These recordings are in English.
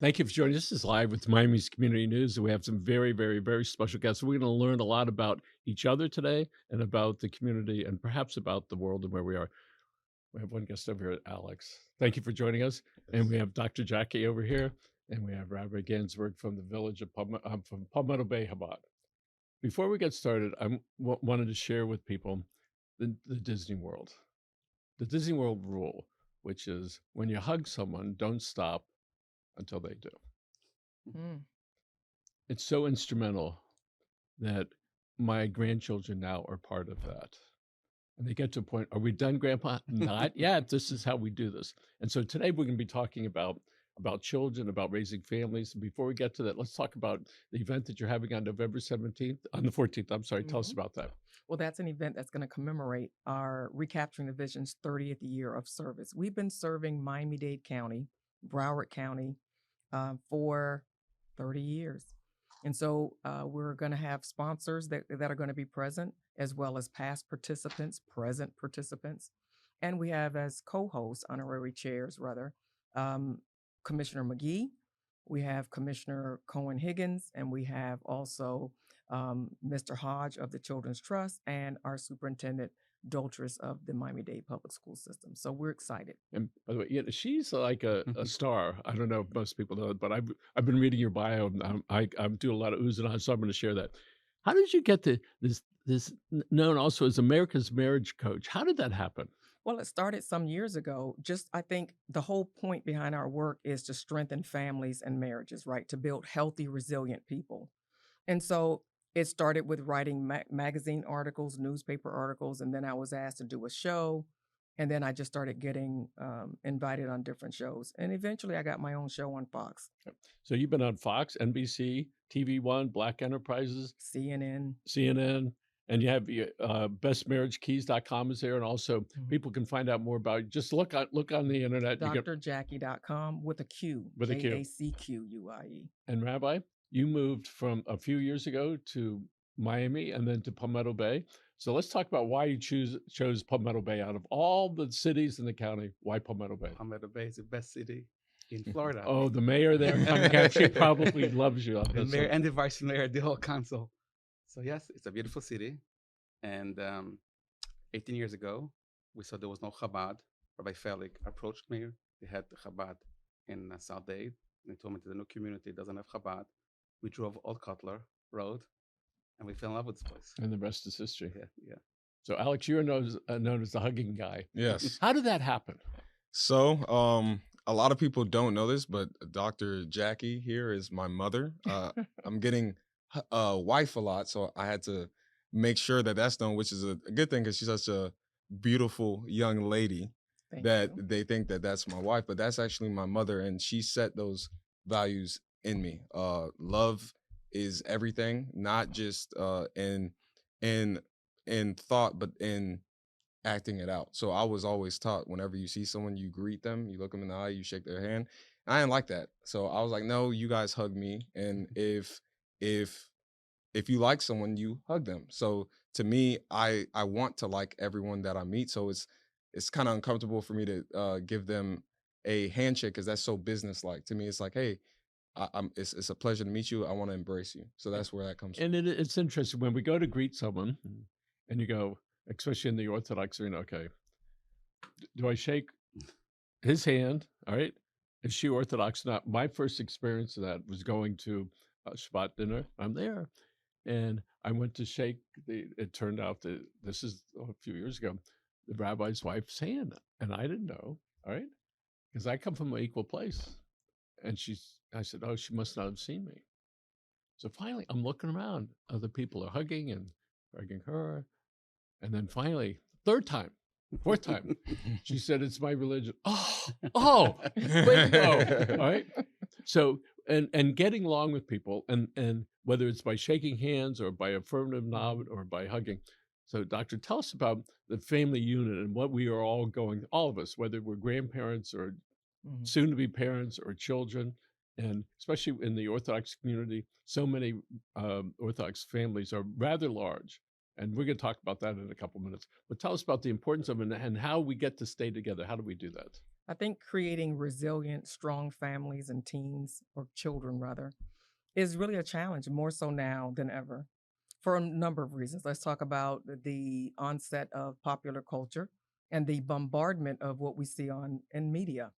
Thank you for joining us. This is live with Miami's Community News. And we have some very, very, very special guests. We're going to learn a lot about each other today and about the community and perhaps about the world and where we are. We have one guest over here, Alex. Thank you for joining us. And we have Dr. Jackie over here, and we have Rabbi Gansburg from the village of from Palmetto Bay, Chabad. Before we get started, wanted to share with people the Disney World. The Disney World rule, which is when you hug someone, don't stop until they do. Mm. It's so instrumental that my grandchildren now are part of that. And they get to a point, are we done, Grandpa? Not yet. This is how we do this. And so today we're going to be talking about children, about raising families. And before we get to that, let's talk about the event that you're having on November 17th, on the 14th. I'm sorry. Tell us about that. Well, that's an event that's going to commemorate our Recapturing the Vision's 30th year of service. We've been serving Miami-Dade County, Broward County, for 30 years. And so we're going to have sponsors that are going to be present, as well as past participants, present participants. And we have as co-hosts, honorary chairs rather, Commissioner McGee, we have Commissioner Cohen Higgins, and we have also Mr. Hodge of the Children's Trust and our Superintendent Doltress of the Miami-Dade Public School System. So we're excited. And by the way, yeah, she's like a star. I don't know if most people know it, but I've been reading your bio, and I'm doing a lot of oohs and ahs, so I'm going to share that. How did you get to this known also as America's Marriage Coach? How did that happen? Well, it started some years ago. I think the whole point behind our work is to strengthen families and marriages, right? To build healthy, resilient people. And so it started with writing magazine articles, newspaper articles, and then I was asked to do a show. And then I just started getting invited on different shows. And eventually I got my own show on Fox. So you've been on Fox, NBC, TV One, Black Enterprises, CNN, and you have bestmarriagekeys.com is there. And also people can find out more about it. Just look on the internet. drjackie.com with a Q. With a Q. JACQUIE. And Rabbi, you moved from a few years ago to Miami and then to Palmetto Bay. So let's talk about why you chose Palmetto Bay out of all the cities in the county. Why Palmetto Bay? Palmetto Bay is the best city in Florida. Oh, the mayor there, she probably loves you. The mayor and the vice mayor, the whole council. So yes, it's a beautiful city. And 18 years ago, we saw there was no Chabad. Rabbi Felix approached me. They had Chabad in South Dade. And he told me that the new community doesn't have Chabad. We drove Old Cutler Road, and we fell in love with this place. And the rest is history. Yeah. So, Alex, you're known as the hugging guy. Yes. How did that happen? So, a lot of people don't know this, but Dr. Jackie here is my mother. I'm getting wife a lot, so I had to make sure that that's known, which is a good thing because she's such a beautiful young lady. Thank that you. they think that that's my wife, but that's actually my mother, and she set those values in me. Love is everything, not just in thought, but in acting it out. So I was always taught whenever you see someone, you greet them, you look them in the eye, you shake their hand. And I didn't like that, so I was like, no, you guys hug me, and if you like someone, you hug them. So to me, I want to like everyone that I meet. So it's kind of uncomfortable for me to give them a handshake because that's so business-like. To me, it's like, hey, it's a pleasure to meet you. I want to embrace you. So that's where that comes from. And it's interesting when we go to greet someone and you go, especially in the Orthodox arena, okay, do I shake his hand? All right. Is she Orthodox? Not. My first experience of that was going to a Shabbat dinner. I'm there. And I went to shake it turned out that this is a few years ago, the rabbi's wife's hand. And I didn't know, all right? Because I come from an equal place. And I said, oh, she must not have seen me. So finally, I'm looking around. Other people are hugging and hugging her. And then finally, fourth time, she said, it's my religion. Oh, wait, no. All right. So, and getting along with people, and whether it's by shaking hands or by affirmative nod or by hugging. So, Doctor, tell us about the family unit and what we are all going, all of us, whether we're grandparents or soon to be parents or children, and especially in the Orthodox community, so many Orthodox families are rather large. And we're going to talk about that in a couple minutes. But tell us about the importance of it and how we get to stay together. How do we do that? I think creating resilient, strong families and teens, or children rather, is really a challenge, more so now than ever, for a number of reasons. Let's talk about the onset of popular culture and the bombardment of what we see on in media,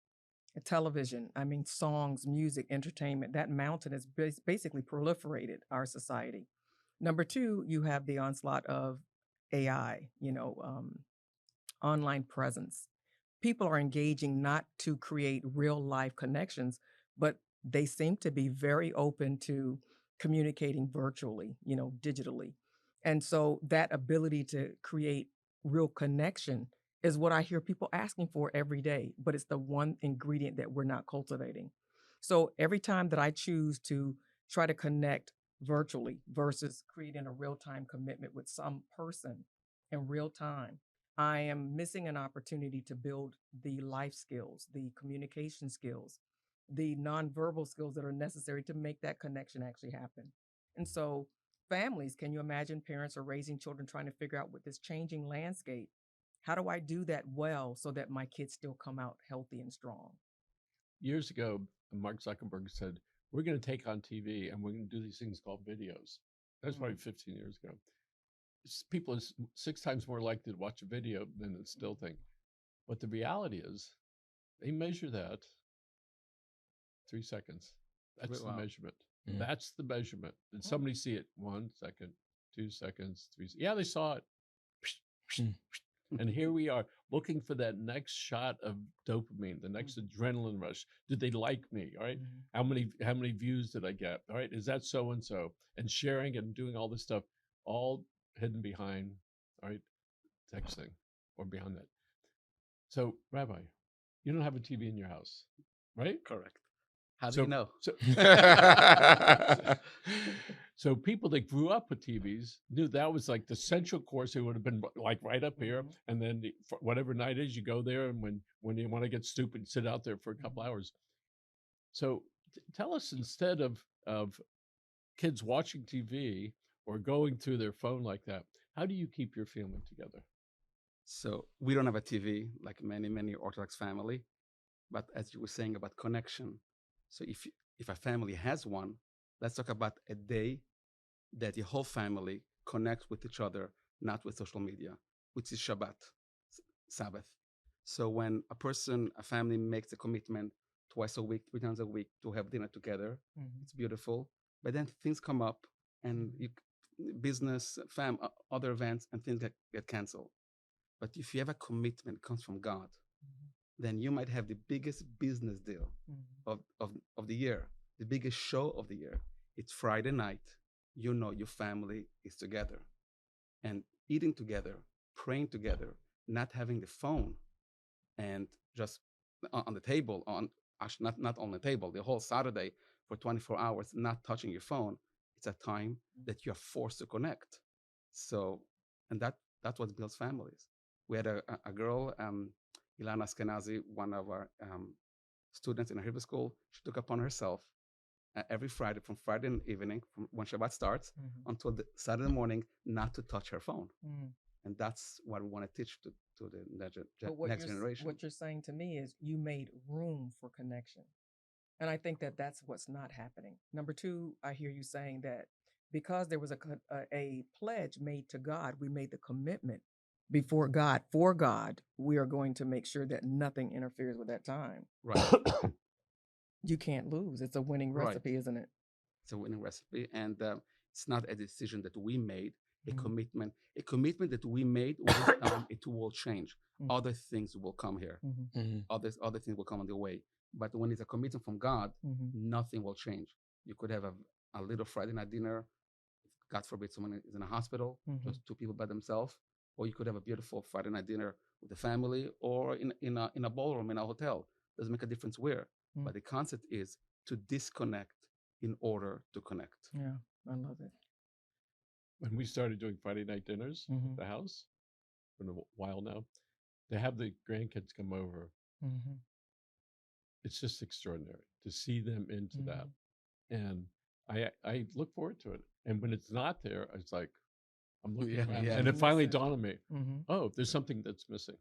television. I mean, songs, music, entertainment. That mountain has basically proliferated our society. Number two, you have the onslaught of AI. Online presence. People are engaging not to create real life connections, but they seem to be very open to communicating virtually, digitally. And so that ability to create real connection is what I hear people asking for every day, but it's the one ingredient that we're not cultivating. So every time that I choose to try to connect virtually versus creating a real time commitment with some person in real time, I am missing an opportunity to build the life skills, the communication skills, the nonverbal skills that are necessary to make that connection actually happen. And so, families, can you imagine parents are raising children trying to figure out with this changing landscape? How do I do that well so that my kids still come out healthy and strong? Years ago, Mark Zuckerberg said, we're going to take on TV and we're going to do these things called videos. That's probably 15 years ago. People are 6 times more likely to watch a video than a still thing. But the reality is, they measure that 3 seconds. That's the measurement. Mm. That's the measurement. Did somebody see it? 1 second, 2 seconds, 3. Yeah, they saw it. And here we are looking for that next shot of dopamine, the next adrenaline rush. Did they like me? All right. How many views did I get? All right. Is that so and so? And sharing and doing all this stuff, all hidden behind, all right, texting or behind that. So, Rabbi, you don't have a TV in your house, right? Correct. How do you know? So people that grew up with TVs knew that was like the central course. It would have been like right up here. And then whatever night is, you go there. And when you want to get stupid, sit out there for a couple hours. So tell us, instead of kids watching TV or going through their phone like that, how do you keep your family together? So we don't have a TV like many Orthodox family, but as you were saying about connection. So if a family has one, let's talk about a day that the whole family connects with each other, not with social media, which is Shabbat, Sabbath. So when a family makes a commitment twice a week, 3 times a week to have dinner together, it's beautiful. But then things come up and business, other events, and things get canceled. But if you have a commitment that comes from God, then you might have the biggest business deal of the year, the biggest show of the year. It's Friday night. You know your family is together and eating together, praying together, not having the phone and just on the table, not on the table, the whole Saturday for 24 hours, not touching your phone. It's a time that you're forced to connect. So, and that's what builds families. We had a girl, Ilana Askenazi, one of our students in our Hebrew school. She took upon herself every Friday, from Friday evening, from when Shabbat starts until the Saturday morning, not to touch her phone. And that's what we want to teach to the next generation. What you're saying to me is you made room for connection. And I think that that's what's not happening. Number two, I hear you saying that because there was a pledge made to God, we made the commitment before God, for God, we are going to make sure that nothing interferes with that time. Right. You can't lose. It's a winning recipe, isn't it? It's a winning recipe. And it's not a decision that we made, a commitment that we made. It will change. Other things will come here. Other things will come on the way. But when it's a commitment from God, nothing will change. You could have a little Friday night dinner. God forbid someone is in a hospital, just 2 people by themselves. Or you could have a beautiful Friday night dinner with the family, or in a ballroom in a hotel. Doesn't make a difference where. But the concept is to disconnect in order to connect. Yeah, I love it. When we started doing Friday night dinners at the house, for a while now, to have the grandkids come over, it's just extraordinary to see them into that. And I look forward to it. And when it's not there, it's like, I'm looking around. And it finally dawned on me, oh, there's something that's missing.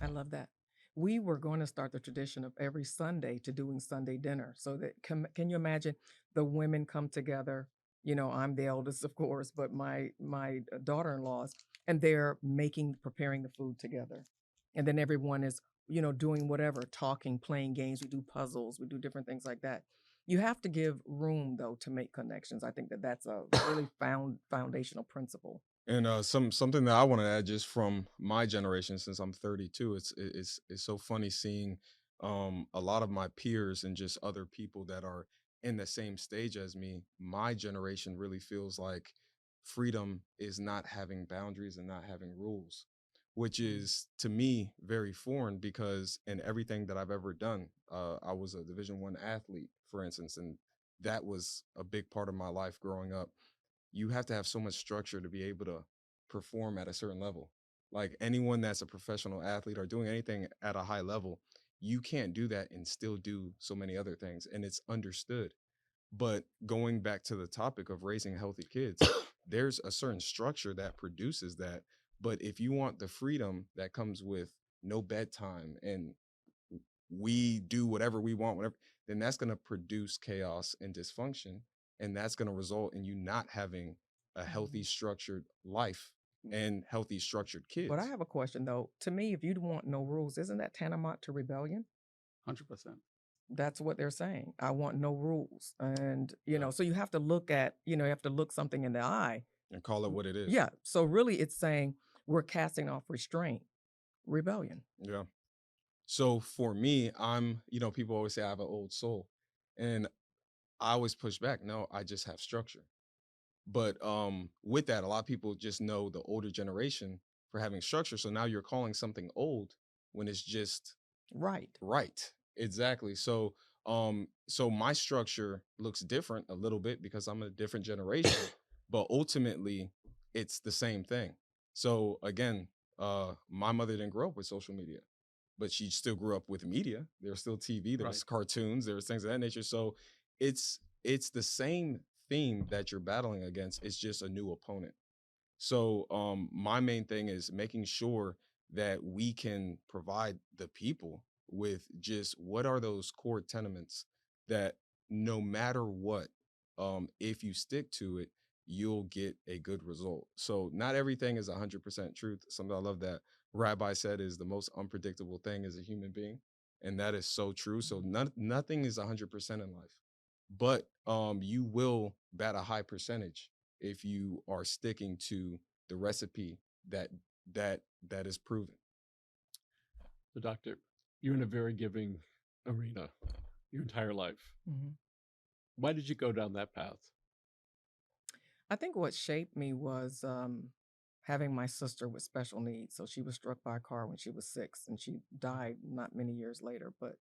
I love that. we were going to start the tradition of every Sunday to doing Sunday dinner. So that can you imagine the women come together? You know, I'm the eldest, of course, but my daughter-in-laws, and they're preparing the food together, and then everyone is, you know, doing whatever, talking, playing games. We do puzzles, we do different things like that. You have to give room though to make connections. I think that that's a really foundational principle. And something that I want to add just from my generation, since I'm 32, it's so funny seeing a lot of my peers and just other people that are in the same stage as me. My generation really feels like freedom is not having boundaries and not having rules, which is to me very foreign because in everything that I've ever done, I was a Division I athlete, for instance, and that was a big part of my life growing up. You have to have so much structure to be able to perform at a certain level. Like anyone that's a professional athlete or doing anything at a high level, you can't do that and still do so many other things. And it's understood. But going back to the topic of raising healthy kids, there's a certain structure that produces that. But if you want the freedom that comes with no bedtime and we do whatever we want, whatever, then that's going to produce chaos and dysfunction. And that's going to result in you not having a healthy, structured life and healthy, structured kids. But I have a question though. To me, if you want no rules, isn't that tantamount to rebellion? 100%. That's what they're saying. I want no rules. And, you know, so you have to look at, you know, you have to look something in the eye. And call it what it is. Yeah. So really it's saying we're casting off restraint, rebellion. Yeah. So for me, people always say I have an old soul. And I always push back. No, I just have structure. But with that, a lot of people just know the older generation for having structure. So now you're calling something old when it's just right. Exactly. So so my structure looks different a little bit because I'm a different generation, but ultimately it's the same thing. So again, my mother didn't grow up with social media, but she still grew up with media. There's still TV, there's cartoons, there's things of that nature. So it's the same theme that you're battling against. It's just a new opponent. So my main thing is making sure that we can provide the people with just what are those core tenements that no matter what, if you stick to it, you'll get a good result. So not everything is 100% truth. Something I love that Rabbi said is the most unpredictable thing as a human being. And that is so true. So nothing is 100% in life, but you will bat a high percentage if you are sticking to the recipe that is proven. So, Doctor, you're in a very giving arena your entire life. Mm-hmm. Why did you go down that path? I think what shaped me was having my sister with special needs. So she was struck by a car when she was 6 and she died not many years later. But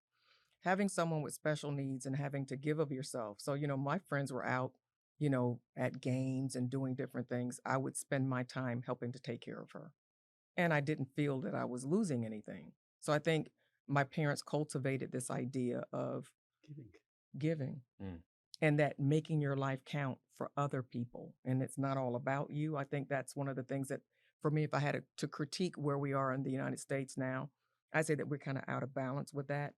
having someone with special needs and having to give of yourself. So, you know, my friends were out, you know, at games and doing different things. I would spend my time helping to take care of her. And I didn't feel that I was losing anything. So I think my parents cultivated this idea of giving. And that making your life count for other people. And it's not all about you. I think that's one of the things that, for me, if I had to critique where we are in the United States now, I say that we're kind of out of balance with that.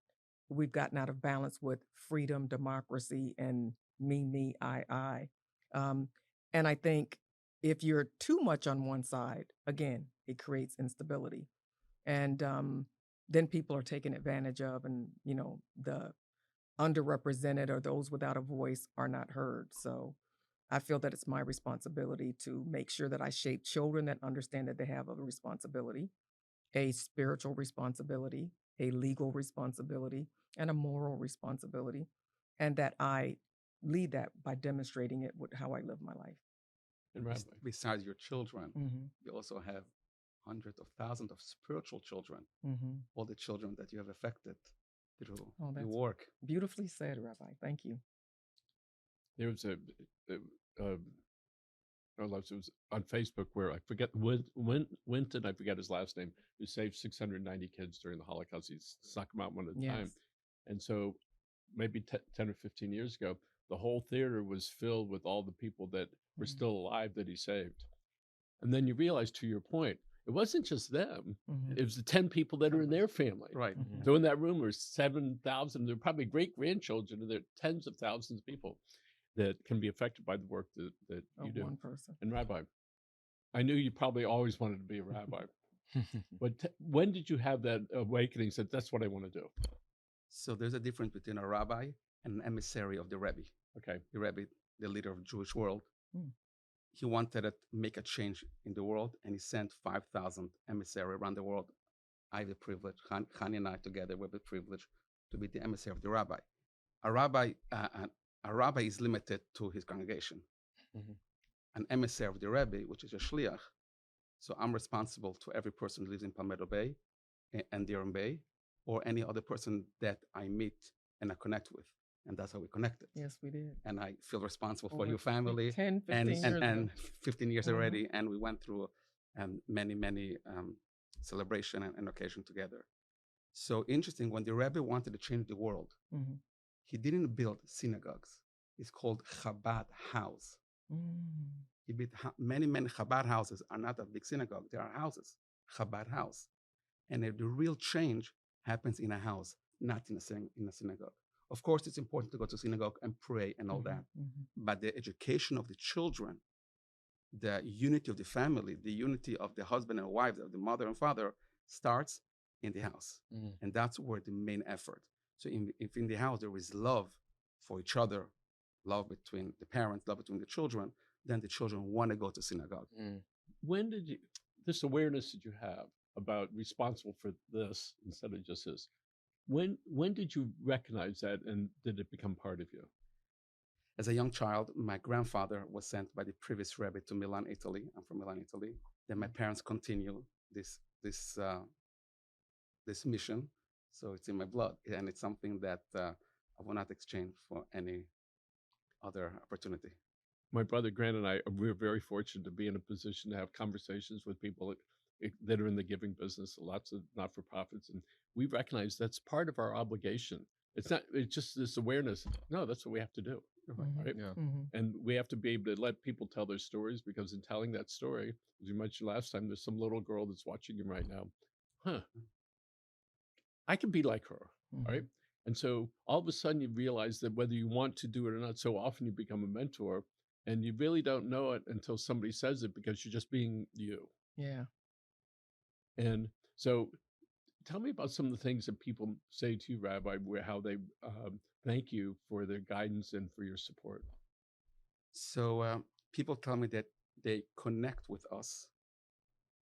We've gotten out of balance with freedom, democracy, and me, I. And I think if you're too much on one side, again, it creates instability. And then people are taken advantage of, and, you know, the underrepresented or those without a voice are not heard. So I feel that it's my responsibility to make sure that I shape children that understand that they have a responsibility, a spiritual responsibility, a legal responsibility, and a moral responsibility, and that I lead that by demonstrating it with how I live my life. And besides your children, you also have hundreds of thousands of spiritual children, all the children that you have affected through your work. Beautifully said, Rabbi. Thank you. There was it was on Facebook where I forget Winton, I forget his last name, who saved 690 kids during the Holocaust. He snuck them out one at a time. And so maybe 10 or 15 years ago, the whole theater was filled with all the people that were still alive that he saved. And then you realize, to your point, it wasn't just them. Mhm. It was the 10 people that are in their family. Right. Mhm. So in that room were 7,000. There are probably great grandchildren, and there are tens of thousands of people that can be affected by the work that you Of do. one person. And Rabbi, I knew you probably always wanted to be a rabbi, but when did you have that awakening? Said that's what I want to do. So there's a difference between a rabbi and an emissary of the Rebbe. Okay, The Rebbe, the leader of the Jewish world, Mm. he wanted to make a change in the world, and he sent 5,000 emissaries around the world. I have the privilege, Hani and I together, we have the privilege to be the emissary of the rabbi. A rabbi is limited to his congregation. Mhm. An emissary of the Rebbe, which is a shliach, so I'm responsible to every person who lives in Palmetto Bay and Durham Bay, or any other person that I meet and I connect with. And that's how we connected. Yes, we did. And I feel responsible for Over your family 10, 15 and, years and ago. 15 years Mhm. already. And we went through many celebration and occasion together. So interesting, when the Rebbe wanted to change the world, Mhm. he didn't build synagogues. It's called Chabad house. Mm. He built many Chabad houses are not a big synagogue. They are houses, Chabad house. And the real change happens in a house, not in a synagogue. Of course, it's important to go to synagogue and pray and all that. Mhm. But the education of the children, the unity of the family, the unity of the husband and wife, of the mother and father starts in the house. Mhm. And that's where the main effort. So if in the house there is love for each other, love between the parents, love between the children, then the children want to go to synagogue. Mm. when did you this awareness that you have about responsible for this instead of just this? When did you recognize that, and did it become part of you? As a young child, my grandfather was sent by the previous Rebbe to Milan, Italy. I'm from Milan, Italy. Then my parents continue this mission. So it's in my blood, and it's something that I will not exchange for any other opportunity. My brother Grant and I, we're very fortunate to be in a position to have conversations with people that are in the giving business, lots of not-for-profits, and we recognize that's part of our obligation. It's just this awareness. No, that's what we have to do, Mhm. right? Yeah. Mhm. And we have to be able to let people tell their stories, because in telling that story, as you mentioned last time, there's some little girl that's watching you right now. Huh, I can be like her, right? Mhm. And so all of a sudden you realize that whether you want to do it or not, so often you become a mentor, and you really don't know it until somebody says it, because you're just being you. Yeah. And so tell me about some of the things that people say to you, Rabbi, how they thank you for their guidance and for your support. So people tell me that they connect with us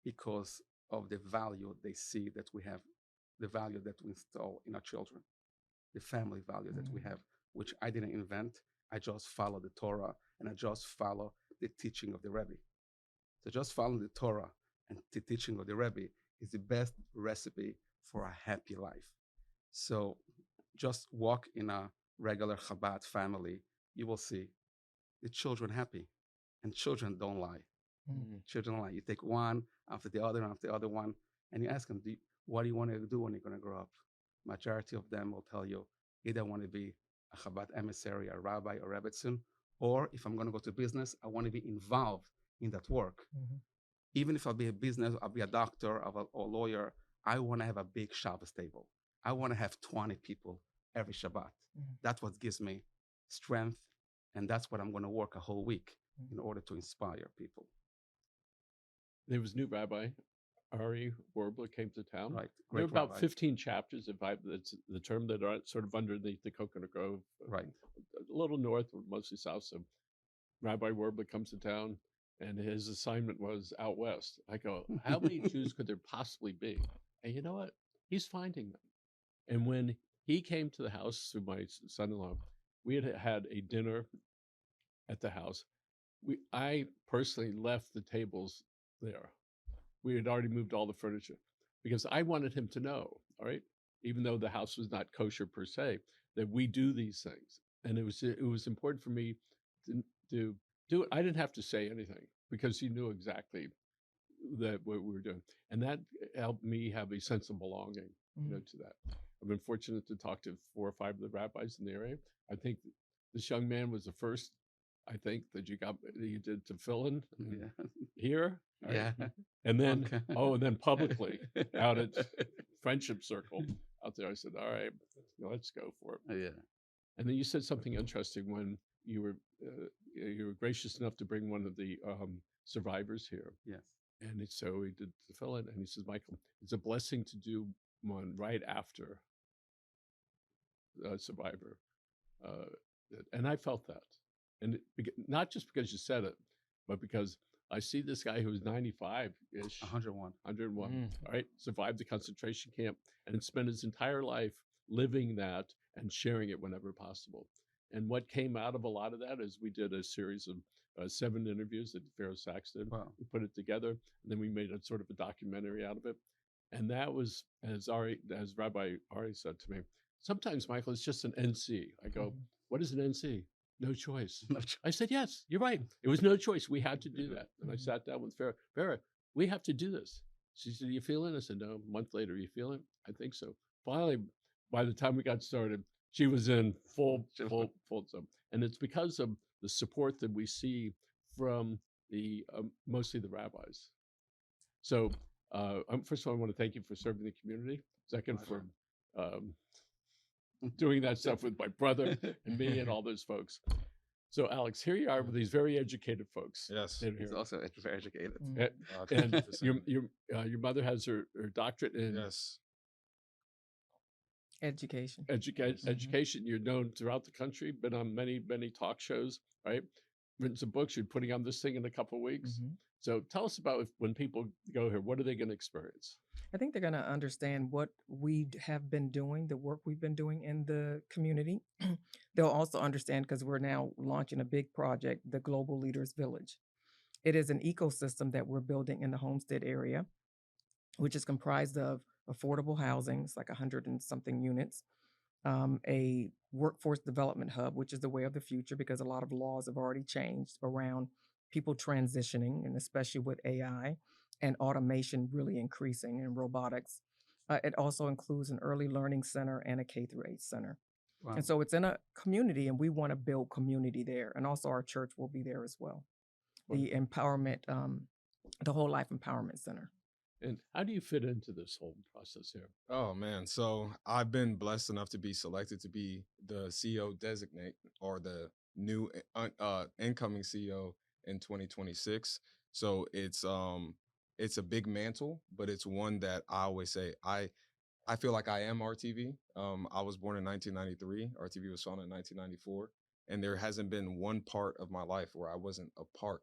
because of the value they see that we have, the value that we install in our children, the family value that we have, which I didn't invent. I just follow the Torah, and I just follow the teaching of the Rebbe. So just following the Torah and the teaching of the Rebbe is the best recipe for a happy life. So just walk in a regular Chabad family, you will see the children happy, and children don't lie. Mhm. Children lie. You take one after the other one, and you ask them, what do you want to do when you're going to grow up? Majority of them will tell you, either I want to be a Chabad emissary, a rabbi, or rebbetzin, or if I'm going to go to business, I want to be involved in that work. Mhm. Even if I'll be a business, I'll be a doctor or a lawyer, I want to have a big Shabbos table. I want to have 20 people every Shabbat. Mhm. That's what gives me strength, and that's what I'm going to work a whole week in order to inspire people. There was new Rabbi, Ari Warbler, came to town. Right. There were Great about rabbi. 15 chapters, that's the term, that are sort of underneath the Coconut Grove, Right. a little north, or mostly south. So Rabbi Warbler comes to town, and his assignment was out west. I go, how many Jews could there possibly be? And you know what? He's finding them. And when he came to the house through my son-in-law, we had a dinner at the house. I personally left the tables there. We had already moved all the furniture, because I wanted him to know, all right, even though the house was not kosher per se, that we do these things. And it was important for me to do it. I didn't have to say anything, because he knew exactly that what we were doing. And that helped me have a sense of belonging, to that. I've been fortunate to talk to 4 or 5 of the rabbis in the area. I think this young man was the first I think, that you did to fill in Yeah. here. Right? Yeah. And then, Okay. and then publicly out at Friendship Circle out there, I said, all right, let's go for it. Yeah. And then you said something interesting when you were gracious enough to bring one of the survivors here. Yes. And so he did the fill in, and he says, Michael, it's a blessing to do one right after Survivor. And I felt that. And not just because you said it, but because I see this guy who's 95-ish, 101. 101, all right, survived the concentration camp and spent his entire life living that and sharing it whenever possible. And what came out of a lot of that is we did a series of 7 interviews that Pharaoh Sachs did. Wow. We put it together, and then we made a sort of a documentary out of it. And that was, as Rabbi Ari said to me, sometimes, Michael, it's just an NC. I go, what is an NC? No choice. No choice. I said, yes, you're right. It was no choice. We had to do that. And I sat down with Farrah. Farrah, we have to do this. She said, you feeling it? I said, no. A month later, you feeling it? I think so. Finally, by the time we got started, she was in full zone. And it's because of the support that we see from the mostly the rabbis. So first of all, I want to thank you for serving the community. Second, for doing that stuff with my brother and me and all those folks. So Alex, here you are with these very educated folks. Yes. He's also very educated. And your mother has her doctorate in Education. Education. You're known throughout the country, been on many, many talk shows, right? Written some books. You're putting on this thing in a couple of weeks. So tell us about when people go here, what are they going to experience? I think they're going to understand what we have been doing, the work we've been doing in the community. They'll also understand, because we're now launching a big project, the Global Leaders Village. It is an ecosystem that we're building in the Homestead area, which is comprised of affordable housing, it's like 100 and something units, a workforce development hub, which is the way of the future, because a lot of laws have already changed around people transitioning, and especially with AI and automation really increasing, and robotics. It also includes an early learning center and a K-8 center. Wow. And so it's in a community, and we want to build community there. And also our church will be there as well. The empowerment, the Whole Life Empowerment Center. And how do you fit into this whole process here? Oh, man. So I've been blessed enough to be selected to be the CEO designate, or the new incoming CEO in 2026. So it's a big mantle, but it's one that I always say, I feel like I am RTV. I was born in 1993. RTV was founded in 1994. And there hasn't been one part of my life where I wasn't a part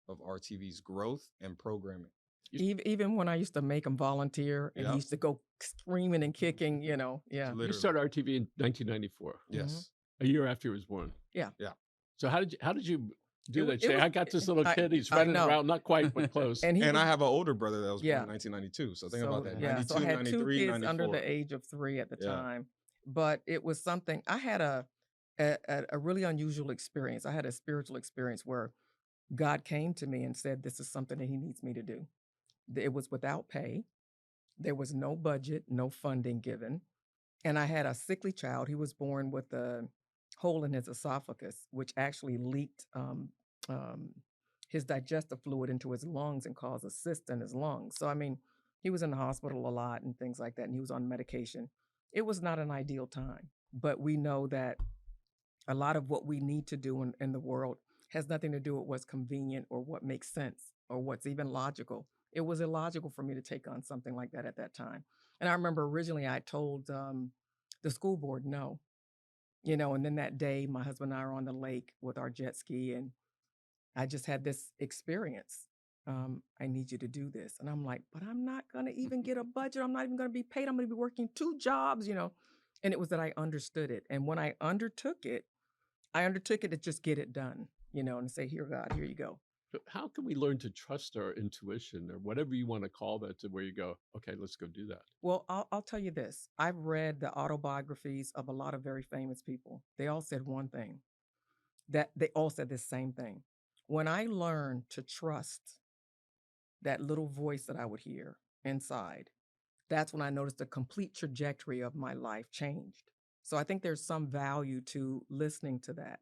of RTV's growth and programming. Even when I used to make him volunteer, and he used to go screaming and kicking, Yeah. Literally. You started RTV in 1994. Yes. A year after he was born. Yeah. So how did you do that? It Say, was- I got this little kid. He's I running know. around, not quite, but close. And I have an older brother that was born Yeah. in 1992. So think about that. Yeah, 92, so I had 93, two kids 94. under the age of 3 at the Yeah. time, but it was something. I had a really unusual experience. I had a spiritual experience where God came to me and said, "This is something that He needs me to do." It was without pay. There was no budget, no funding given, and I had a sickly child. He was born with a hole in his esophagus, which actually leaked his digestive fluid into his lungs and caused a cyst in his lungs. So, I mean, he was in the hospital a lot and things like that, and he was on medication. It was not an ideal time, but we know that a lot of what we need to do in the world has nothing to do with what's convenient or what makes sense or what's even logical. It was illogical for me to take on something like that at that time. And I remember originally I told the school board no, and then that day my husband and I are on the lake with our jet ski, and I just had this experience. I need you to do this. And I'm like, but I'm not going to even get a budget. I'm not even going to be paid. I'm going to be working 2 jobs, And it was that I understood it. And when I undertook it to just get it done, and say, here, God, here you go. But how can we learn to trust our intuition, or whatever you want to call that, to where you go, okay, let's go do that? Well, I'll tell you this. I've read the autobiographies of a lot of very famous people. They all said one thing, that they all said the same thing. When I learned to trust that little voice that I would hear inside, that's when I noticed the complete trajectory of my life changed. So I think there's some value to listening to that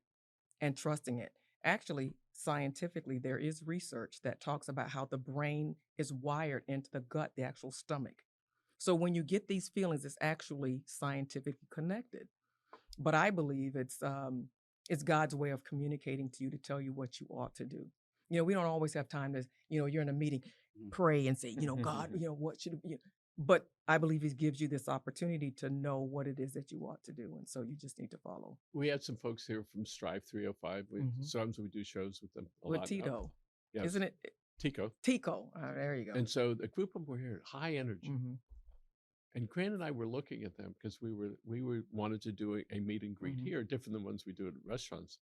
and trusting it. Actually, scientifically, there is research that talks about how the brain is wired into the gut, the actual stomach. So when you get these feelings, it's actually scientifically connected. But I believe it's God's way of communicating to you to tell you what you ought to do. We don't always have time to, you're in a meeting, pray and say, God, what should, but I believe he gives you this opportunity to know what it is that you ought to do. And so you just need to follow. We had some folks here from Strive 305. Sometimes we do shows with them a With lot. Tito. Yes. Isn't it? Tico. There you go. And so the group of them were here, high energy. Mhm. And Grant and I were looking at them because we wanted to do a meet and greet here, different than ones we do at restaurants.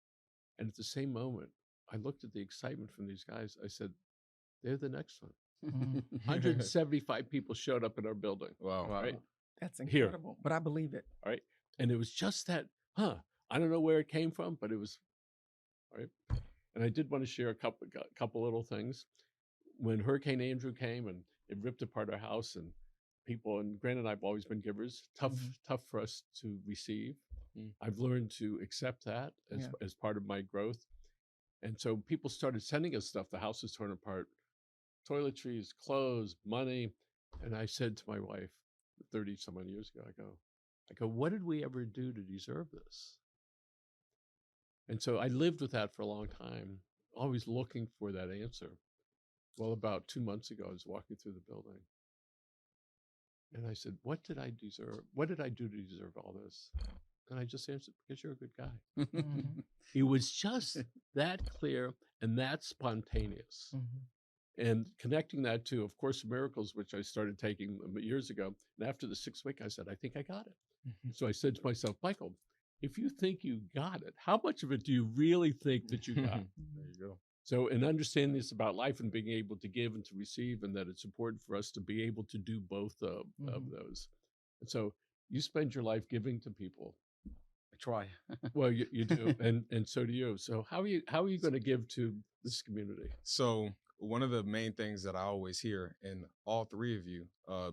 And at the same moment, I looked at the excitement from these guys. I said, they're the next one. 175 people showed up in our building. Wow. Right? That's Here. incredible. But I believe it. All right. And it was just that, I don't know where it came from, but it was, all right. And I did want to share a couple little things. When Hurricane Andrew came and it ripped apart our house, and people, and Grant and I have always been givers, tough for us to receive. I've learned to accept that as part of my growth. And so people started sending us stuff. The house was torn apart, toiletries, clothes, money. And I said to my wife 30 some odd years ago, I go, what did we ever do to deserve this? And so I lived with that for a long time, always looking for that answer. Well, about 2 months ago, I was walking through the building. And I said, what did I deserve? What did I do to deserve all this? And I just answered, because you're a good guy. It was just that clear and that spontaneous. And connecting that to, of Course in Miracles, which I started taking years ago. And after the 6th week, I said, I think I got it. So I said to myself, Michael, if you think you got it, how much of it do you really think that you got? There you go. So in understanding this about life and being able to give and to receive, and that it's important for us to be able to do both of those. And so you spend your life giving to people. I try. Well, you do, and so do you. So how are you going to give to this community? So one of the main things that I always hear in all three of you,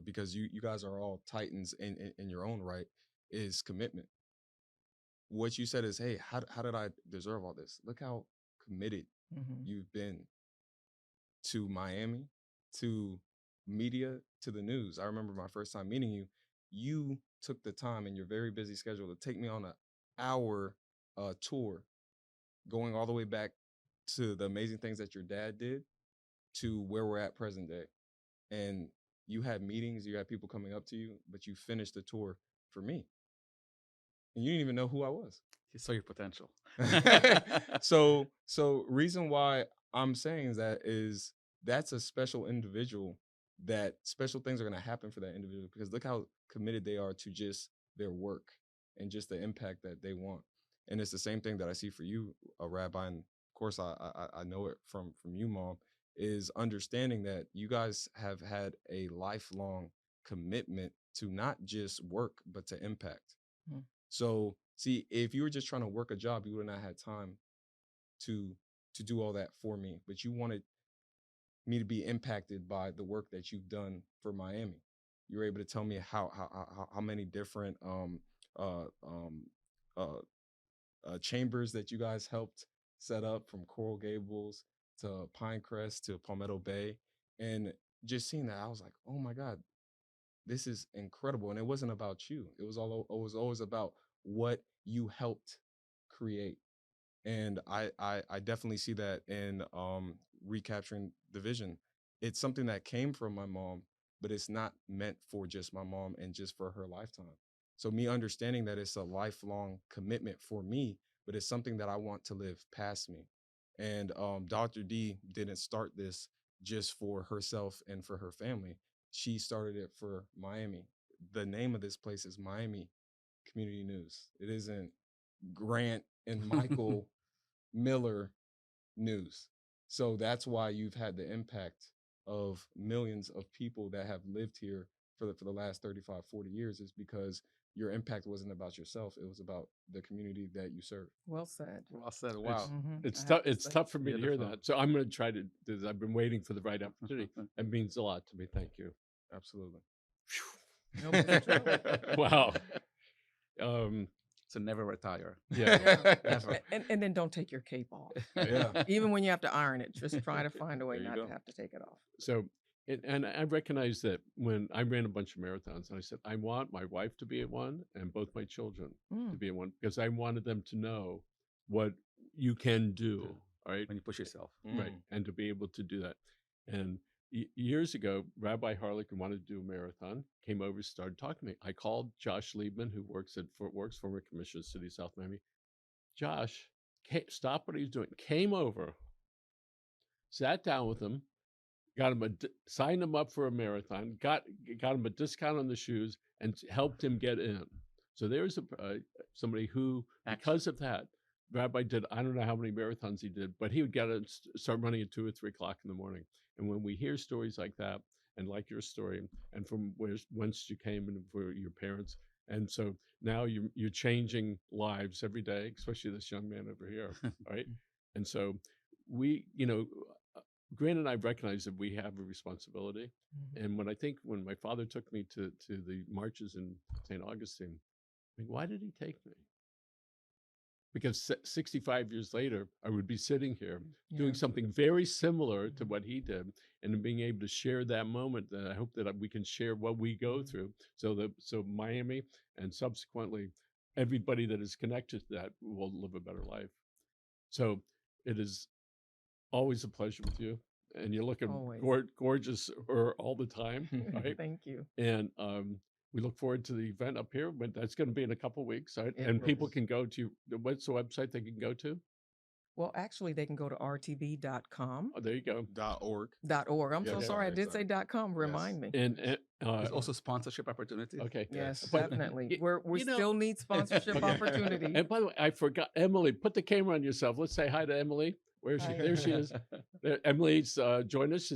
because you guys are all titans in your own right, is commitment. What you said is, hey, how did I deserve all this? Look how committed you've been to Miami, to media, to the news. I remember my first time meeting you. You took the time in your very busy schedule to take me on an hour tour, going all the way back to the amazing things that your dad did to where we're at present day. And you had meetings, you had people coming up to you, but you finished the tour for me. And you didn't even know who I was. You saw your potential. So reason why I'm saying is that's a special individual, that special things are going to happen for that individual, because look how committed they are to just their work and just the impact that they want. And it's the same thing that I see for you, Rabbi, and of course I know it from you, Mom, is understanding that you guys have had a lifelong commitment to not just work, but to impact. So see, if you were just trying to work a job, you would not have had time to do all that for me. But you wanted me to be impacted by the work that you've done for Miami. You were able to tell me how many different chambers that you guys helped set up, from Coral Gables to Pinecrest to Palmetto Bay. And just seeing that, I was like, oh my God, this is incredible. And it wasn't about you. It was always about what you helped create. And I definitely see that in recapturing the vision. It's something that came from my mom, but it's not meant for just my mom and just for her lifetime. So me understanding that it's a lifelong commitment for me, but it's something that I want to live past me. And Dr. D didn't start this just for herself and for her family. She started it for Miami. The name of this place is Miami Community News. It isn't Grant and Michael Miller News. So that's why you've had the impact of millions of people that have lived here for the last 35, 40 years, is because your impact wasn't about yourself. It was about the community that you serve. Well said. Well said. Wow. It's tough. It's tough for me to hear Beautiful. that. So I'm going to try to do this. I've been waiting for the right opportunity. It means a lot to me. Thank you. Absolutely. Wow. to never retire. Yeah. Never. And then don't take your cape off. Yeah. Even when you have to iron it, just try to find a way There you not go. to have to take it off. So, and I recognize that when I ran a bunch of marathons, and I said, I want my wife to be at one and both my children to Mm. be at one because I wanted them to know what you can do, right? When you push yourself. Right. And to be able to do that. And years ago, Rabbi Harlick wanted to do a marathon, came over, started talking to me. I called Josh Liebman, who works former Commissioner of City of South Miami. Josh stopped what he was doing, came over, sat down with him, got him signed him up for a marathon, got him a discount on the shoes, and helped him get in. So there's somebody who, because of that, Rabbi did, I don't know how many marathons he did, but he would get it, start running at 2 or 3 o'clock in the morning. And when we hear stories like that, and like your story, and from whence you came and for your parents, and so now you're changing lives every day, especially this young man over here, right? And so we, Grant and I recognize that we have a responsibility. Mhm. And when my father took me to the marches in St. Augustine, I mean, why did he take me? Because 65 years later, I would be sitting here doing Yeah. something very similar to what he did, and being able to share that moment. That I hope that we can share what we go through, so Miami and subsequently everybody that is connected to that will live a better life. So it is always a pleasure with you, and you're looking Always. gorgeous all the time, right? Thank you. And we look forward to the event up here, but that's going to be in a couple of weeks, right? It And people is. can go to, what's the website they can go to? Well, actually, they can go to rtv.com. Oh, there you go. .org. .org. I'm Yeah, so yeah, sorry. I did say sorry. .com. Remind me. And There's also sponsorship opportunities. okay. Yes, But, definitely. y- We you know- still need sponsorship Okay. opportunity. And by the way, I forgot Emily. Put the camera on yourself. Let's say hi to Emily. Where is she? Hi. There she is. Emily's joined us.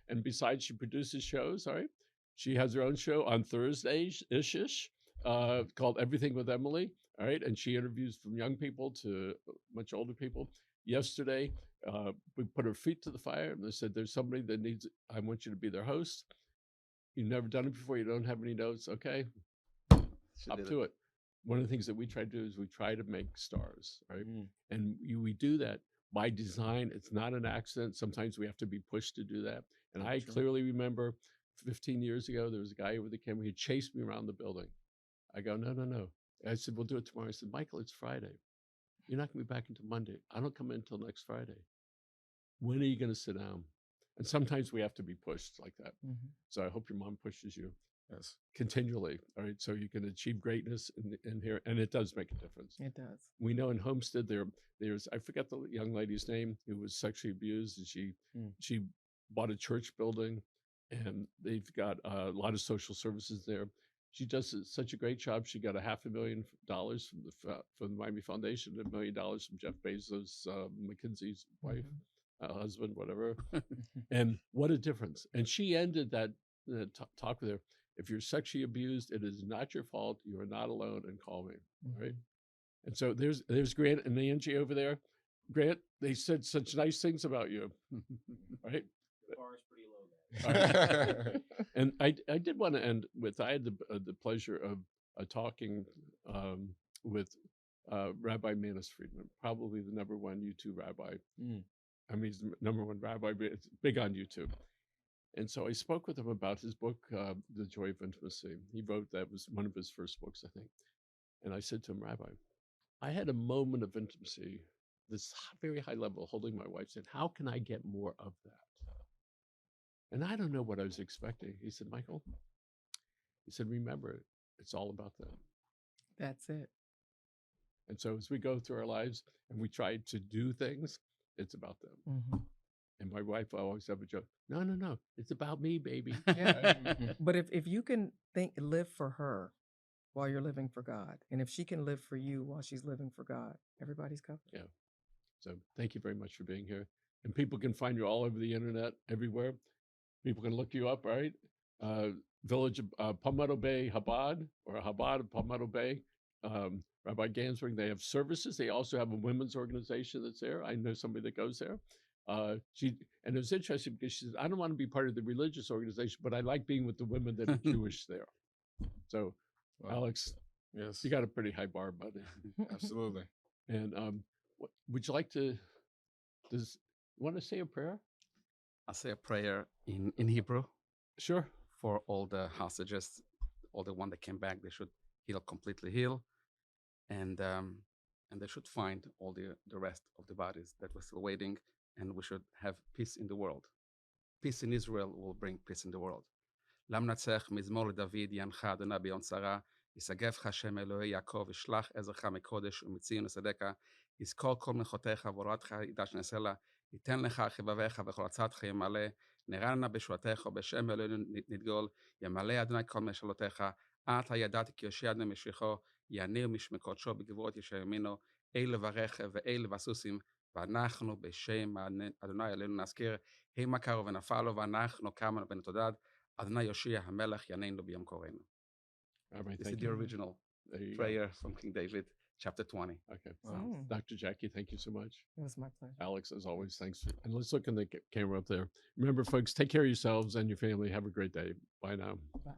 And besides, she produces shows. All right. She has her own show on Thursdays ish called Everything with Emily. All right. And she interviews from young people to much older people. Yesterday, we put her feet to the fire and they said, there's somebody that I want you to be their host. You've never done it before. You don't have any notes. Okay. Up to it. One of the things that we try to do is we try to make stars, right? And we do that by design. It's not an accident. Sometimes we have to be pushed to do that. And I clearly remember 15 years ago, there was a guy over the camera. He chased me around the building. I go, no. I said, we'll do it tomorrow. I said, Michael, it's Friday. You're not going to be back until Monday. I don't come in until next Friday. When are you going to sit down? And sometimes we have to be pushed like that. Mhm. So I hope your mom pushes you Yes. continually, all right? So you can achieve greatness in here. And it does make a difference. It does. We know in Homestead there's I forget the young lady's name who was sexually abused, and she bought a church building, and they've got a lot of social services there. She does such a great job. She got $500,000 from the Miami Foundation, $1 million from Jeff Bezos, McKinsey's wife, husband, whatever. And what a difference! And she ended that talk with her. If you're sexually abused, it is not your fault. You are not alone, and call me. Right. And so there's Grant and Angie over there. Grant, they said such nice things about you, right? The bar is pretty low, man. And I did want to end with, I had the pleasure of talking with Rabbi Manis Friedman, probably the #1 YouTube rabbi. I mean, he's the #1 rabbi, but it's big on YouTube. And so I spoke with him about his book, The Joy of Intimacy. He wrote, that was one of his first books, I think. And I said to him, Rabbi, I had a moment of intimacy, this very high level, holding my wife, saying, how can I get more of that? And I don't know what I was expecting. He said, Michael, he said, remember, it's all about them. That's it. And so as we go through our lives and we try to do things, it's about them. And my wife, I always have a joke. No, it's about me, baby. But if you can live for her while you're living for God, and if she can live for you while she's living for God, everybody's covered. Yeah. So thank you very much for being here. And people can find you all over the internet, everywhere. People can look you up, right? Village of Palmetto Bay, Chabad, or Chabad of Palmetto Bay. Rabbi Gansburg, they have services. They also have a women's organization that's there. I know somebody that goes there. And it was interesting because she said, I don't want to be part of the religious organization, but I like being with the women that are Jewish there. So, Wow. Alex, Yes. You got a pretty high bar, buddy. Absolutely. And would you like to? Does you want to say a prayer? I'll say a prayer in Hebrew Sure. for all the hostages, all the one that came back. They should completely heal, and they should find all the rest of the bodies that were still waiting, and we should have peace in the world. Peace in Israel will bring peace in the world. למנצח מזמור לדוד ינך אדוני ביום צרה, יסגבך השם אלוהי יעקב, ישלח עזרך מקודש ומציון יסדך, יזכור כל מלכותיך והורתך ידש נעשה, ייתן לך חבביך וכל עצתך ימלא, נרנה בשבתך ובשם אלוהינו נדגול, ימלא אדוני כל משאלותיך, אתה ידעתי כי יושיע אדוני משיחו, יניר משמי קודשו בגבורות ישר ימינו, אלה ברכב ואלה בסוסים, ואנחנו בשם אדוני אלוהינו נזכיר, המה קרו ונפלו ואנחנו קמנו ונתודד, Adonai Yoshia HaMelech Yaneinu B'Yom Korenu. Rabbi, This is thank the you. original There you prayer from King David, chapter 20. Okay. Wow. Dr. Jackie, thank you so much. It was my pleasure. Alex, as always, thanks. And let's look in the camera up there. Remember, folks, take care of yourselves and your family. Have a great day. Bye now. Bye.